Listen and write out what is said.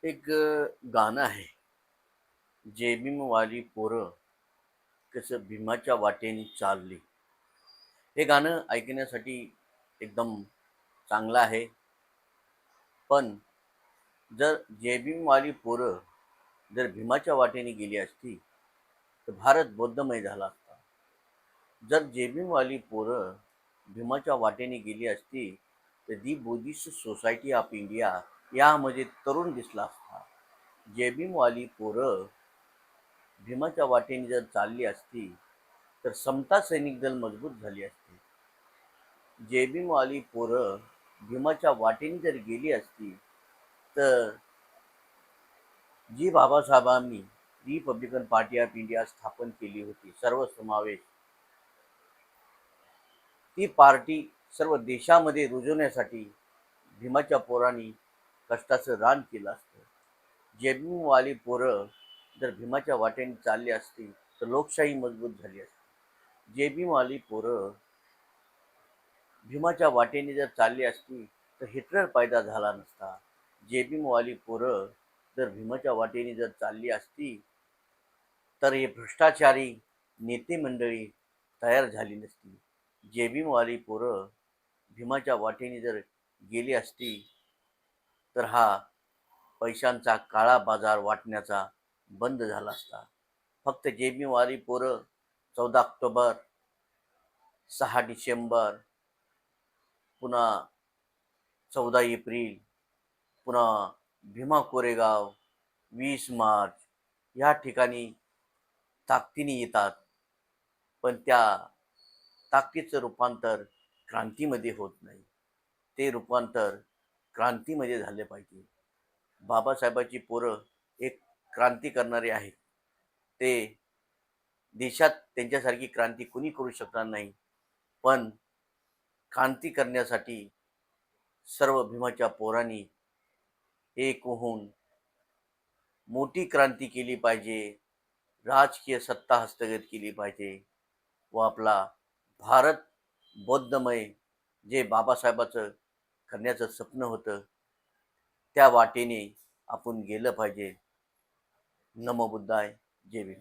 एक गाणं आहे. जेबीमवाली पोरं कसं भीमाच्या वाटेने चालली. हे गाणं ऐकण्यासाठी एकदम चांगलं आहे. पण जर जेबीमवाली पोरं जर भीमाच्या वाटेने गेली असती, तर भारत बौद्धमय झाला असता. जर जेबीमवाली पोरं भीमाच्या वाटेने गेली असती, तर दी बुद्धिस्ट सोसायटी ऑफ इंडिया यामध्ये तरुण दिसला असता. जेबीमवाली पोरं भीमाच्या वाटेने जर चालली असती, तर समता सैनिक दल मजबूत झाली असती. जेबीमवाली पोरं भीमाच्या वाटेने जर गेली असती, तर जी बाबासाहेबांनी रिपब्लिकन पार्टी ऑफ इंडिया स्थापन केली होती, सर्वसमावेश, ती पार्टी सर्व देशामध्ये रुजवण्यासाठी भीमाच्या पोरांनी कष्टाचं रान केलं असतं. जेबीमवाली पोरं जर भीमाच्या वाटेने चालली असती, तर लोकशाही मजबूत झाली असती. जेबीमवाली पोरं भीमाच्या वाटेने जर चालली असती, तर हिटलर पैदा झाला नसता. जेबीमवाली पोरं जर भीमाच्या वाटेने जर चालली असती, तर हे भ्रष्टाचारी नेते मंडळी तयार झाली नसती. जेबीमवाली पोरं भीमाच्या वाटेने जर गेली असती, तर हा पैशांचा काळा बाजार वाटण्याचा बंद झाला असता. फक्त जेबीमवाली पोरं 14 ऑक्टोबर, 6 डिसेंबर, पुन्हा 14 एप्रिल, पुन्हा भीमा कोरेगाव, 20 मार्च या ठिकाणी ताकदीने येतात. पण त्या ताकदीचं रूपांतर क्रांतीमध्ये होत नाही. ते रूपांतर क्रांतीमध्ये झाले पाहिजे. बाबासाहेबांची पोरं एक क्रांती करणारे आहेत. ते देशात त्यांच्यासारखी क्रांती कुणी करू शकणार नाही. पण क्रांती करण्यासाठी सर्व भीमाच्या पोरांनी एक होऊन मोठी क्रांती केली पाहिजे. राजकीय सत्ता हस्तगत केली पाहिजे व आपला भारत बौद्धमय जे बाबासाहेबाचं करण्याचं स्वप्न होतं, त्या वाटेने आपण गेलं पाहिजे. नमो बुद्धाय. जय भीम.